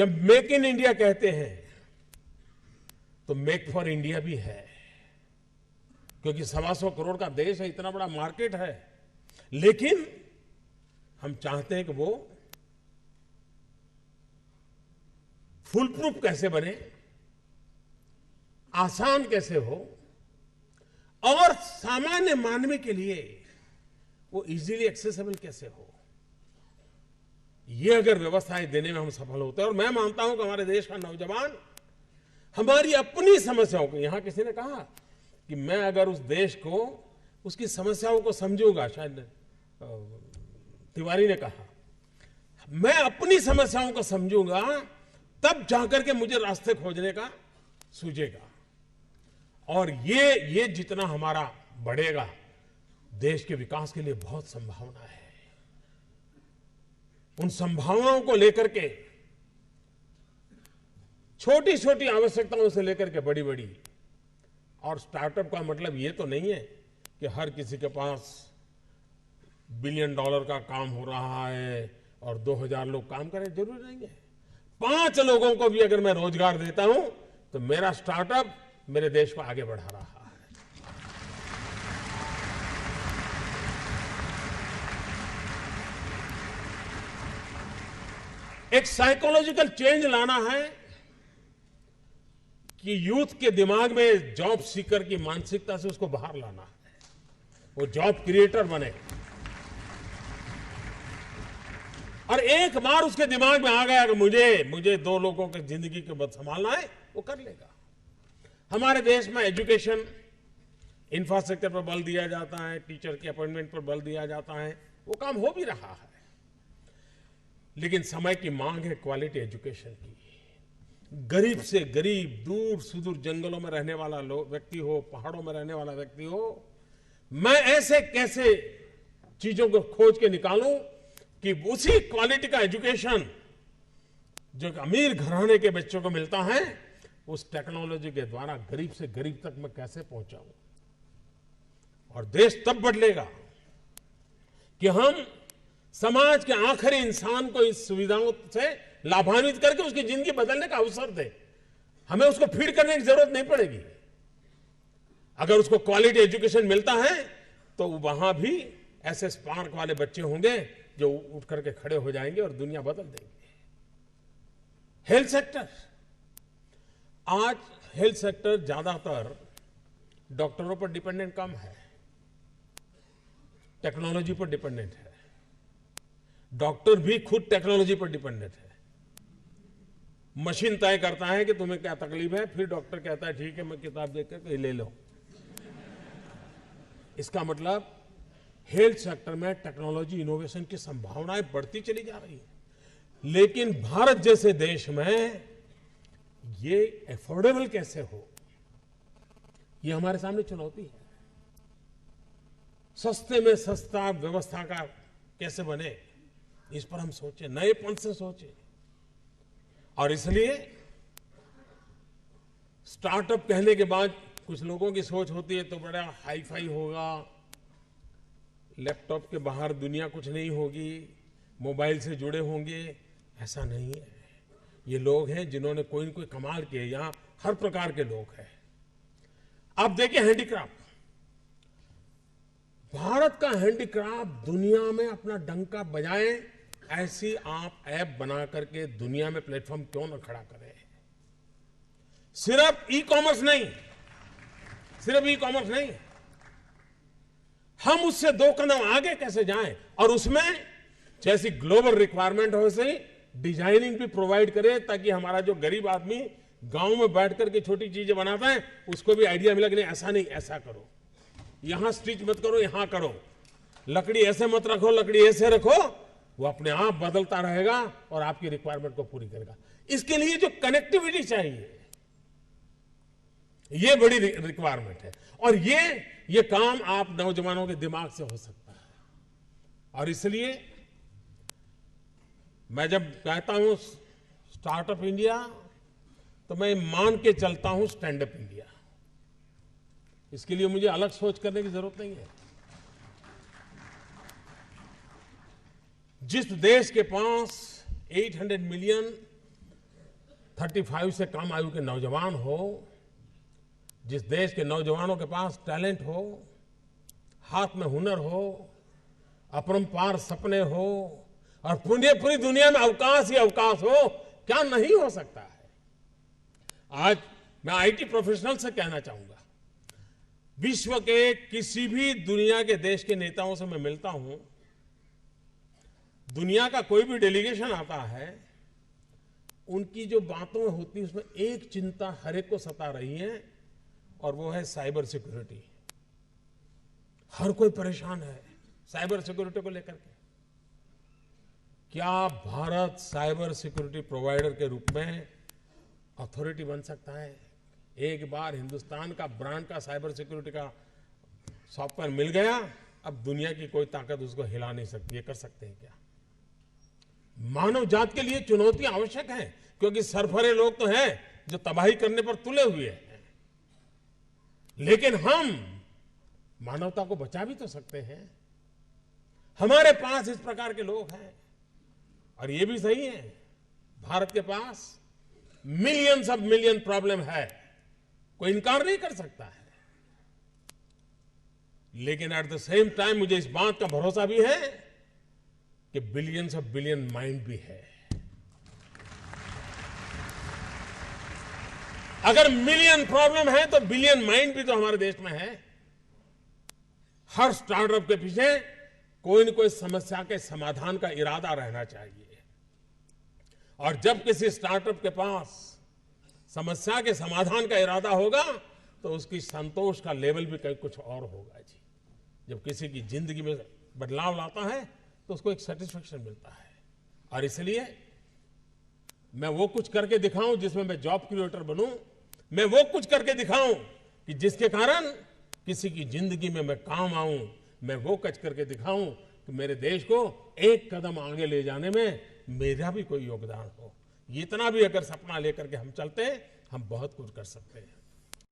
जब make in India कहते हैं तो मेक फॉर इंडिया भी है, क्योंकि 125 करोड़ का देश है, इतना बड़ा मार्केट है। लेकिन हम चाहते हैं कि वो फुल प्रूफ कैसे बने, आसान कैसे हो और सामान्य मानवी के लिए वो इजीली एक्सेसिबल कैसे हो। ये अगर व्यवस्थाएं देने में हम सफल होते हैं, और मैं मानता हूं कि हमारे देश का नौजवान हमारी अपनी समस्याओं को, यहां किसी ने कहा कि मैं अगर उस देश को उसकी समस्याओं को समझूंगा, शायद तिवारी ने कहा, मैं अपनी समस्याओं को समझूंगा तब जाकर के मुझे रास्ते खोजने का सूझेगा। और ये जितना हमारा बढ़ेगा, देश के विकास के लिए बहुत संभावना है। उन संभावनाओं को लेकर के, छोटी छोटी आवश्यकताओं से लेकर के बड़ी बड़ी, और स्टार्टअप का मतलब ये तो नहीं है कि हर किसी के पास $1 बिलियन का काम हो रहा है और 2000 लोग काम करें, जरूरी नहीं है। 5 लोगों को भी अगर मैं रोजगार देता हूं तो मेरा स्टार्टअप मेरे देश को आगे बढ़ा रहा है। एक साइकोलॉजिकल चेंज लाना है कि यूथ के दिमाग में जॉब सीकर की मानसिकता से उसको बाहर लाना है, वो जॉब क्रिएटर बने। और एक बार उसके दिमाग में आ गया कि मुझे 2 लोगों की जिंदगी को बद संभालना है, वो कर लेगा। हमारे देश में एजुकेशन इंफ्रास्ट्रक्चर पर बल दिया जाता है, टीचर के अपॉइंटमेंट पर बल दिया जाता है, वो काम हो भी रहा है। लेकिन समय की मांग है क्वालिटी एजुकेशन की। गरीब से गरीब, दूर सुदूर जंगलों में रहने वाला व्यक्ति हो, पहाड़ों में रहने वाला व्यक्ति हो, मैं ऐसे कैसे चीजों को खोज के निकालूं कि उसी क्वालिटी का एजुकेशन जो अमीर घराने के बच्चों को मिलता है, उस टेक्नोलॉजी के द्वारा गरीब से गरीब तक मैं कैसे पहुंचाऊं। और देश तब बदलेगा कि हम समाज के आखिरी इंसान को इस सुविधाओं से लाभान्वित करके उसकी जिंदगी बदलने का अवसर दे। हमें उसको फीड करने की जरूरत नहीं पड़ेगी। अगर उसको क्वालिटी एजुकेशन मिलता है तो वहां भी ऐसे स्पार्क वाले बच्चे होंगे जो उठ करके खड़े हो जाएंगे और दुनिया बदल देंगे। हेल्थ सेक्टर, आज हेल्थ सेक्टर ज्यादातर डॉक्टरों पर डिपेंडेंट कम है, टेक्नोलॉजी पर डिपेंडेंट है। डॉक्टर भी खुद टेक्नोलॉजी पर डिपेंडेंट है। मशीन तय करता है कि तुम्हें क्या तकलीफ है, फिर डॉक्टर कहता है ठीक है, मैं किताब देखकर ले लो। इसका मतलब हेल्थ सेक्टर में टेक्नोलॉजी इनोवेशन की संभावनाएं बढ़ती चली जा रही है। लेकिन भारत जैसे देश में ये अफोर्डेबल कैसे हो, ये हमारे सामने चुनौती है। सस्ते में सस्ता व्यवस्था का कैसे बने, इस पर हम सोचें, नएपन से सोचें। और इसलिए स्टार्टअप कहने के बाद कुछ लोगों की सोच होती है तो बड़ा हाई फाई होगा, लैपटॉप के बाहर दुनिया कुछ नहीं होगी, मोबाइल से जुड़े होंगे। ऐसा नहीं है। ये लोग हैं जिन्होंने कोई न कोई कमाल किए। यहां हर प्रकार के लोग हैं। आप देखिए हैंडीक्राफ्ट, भारत का हैंडीक्राफ्ट दुनिया में अपना डंका बजाए, ऐसी आप ऐप बना करके दुनिया में प्लेटफॉर्म क्यों न खड़ा करें। सिर्फ ई कॉमर्स नहीं, हम उससे 2 कदम आगे कैसे जाएं और उसमें जैसी ग्लोबल रिक्वायरमेंट हो वैसे डिजाइनिंग भी प्रोवाइड करें, ताकि हमारा जो गरीब आदमी गांव में बैठ करके छोटी चीजें बनाता है उसको भी आइडिया मिला कि नहीं, ऐसा नहीं, ऐसा करो, यहां स्टिच मत करो, यहां करो, लकड़ी ऐसे मत रखो, लकड़ी ऐसे रखो। वो अपने आप बदलता रहेगा और आपकी रिक्वायरमेंट को पूरी करेगा। इसके लिए जो कनेक्टिविटी चाहिए, ये बड़ी रिक्वायरमेंट है। और ये काम आप नौजवानों के दिमाग से हो सकता है। और इसलिए मैं जब कहता हूं स्टार्टअप इंडिया, तो मैं मान के चलता हूं स्टैंड अप इंडिया। इसके लिए मुझे अलग सोच करने की जरूरत नहीं है। जिस देश के पास 800 मिलियन 35 से कम आयु के नौजवान हो, जिस देश के नौजवानों के पास टैलेंट हो, हाथ में हुनर हो, अपरंपार सपने हो और पूरी दुनिया में अवकाश ही अवकाश हो, क्या नहीं हो सकता है। आज मैं आईटी प्रोफेशनल से कहना चाहूंगा, विश्व के किसी भी दुनिया के देश के नेताओं से मैं मिलता हूं, दुनिया का कोई भी डेलीगेशन आता है, उनकी जो बातों होती है उसमें एक चिंता हर एक को सता रही है और वो है साइबर सिक्योरिटी। हर कोई परेशान है साइबर सिक्योरिटी को लेकर के। क्या भारत साइबर सिक्योरिटी प्रोवाइडर के रूप में अथॉरिटी बन सकता है? एक बार हिंदुस्तान का ब्रांड का साइबर सिक्योरिटी का सॉफ्टवेयर मिल गया, अब दुनिया की कोई ताकत उसको हिला नहीं सकती। ये कर सकते हैं क्या? मानव जात के लिए चुनौती आवश्यक है, क्योंकि सरफरे लोग तो हैं जो तबाही करने पर तुले हुए हैं, लेकिन हम मानवता को बचा भी तो सकते हैं। हमारे पास इस प्रकार के लोग हैं और ये भी सही है, भारत के पास मिलियंस ऑफ मिलियन प्रॉब्लम है, कोई इनकार नहीं कर सकता है। लेकिन एट द सेम टाइम मुझे इस बात का भरोसा भी है कि बिलियंस ऑफ बिलियन माइंड भी है। अगर मिलियन प्रॉब्लम है तो बिलियन माइंड भी तो हमारे देश में है। हर स्टार्टअप के पीछे कोई न कोई समस्या के समाधान का इरादा रहना चाहिए, और जब किसी स्टार्टअप के पास समस्या के समाधान का इरादा होगा तो उसकी संतोष का लेवल भी कहीं कुछ और होगा जी। जब किसी की जिंदगी में बदलाव लाता है तो उसको एक सेटिस्फेक्शन मिलता है। और इसलिए मैं वो कुछ करके दिखाऊं जिसमें मैं जॉब क्रिएटर बनूं, मैं वो कुछ करके दिखाऊं कि जिसके कारण किसी की जिंदगी में मैं काम आऊं, मैं वो कुछ करके दिखाऊं कि मेरे देश को एक कदम आगे ले जाने में मेरा भी कोई योगदान हो। इतना भी अगर सपना लेकर के हम चलते हैं, हम बहुत कुछ कर सकते हैं।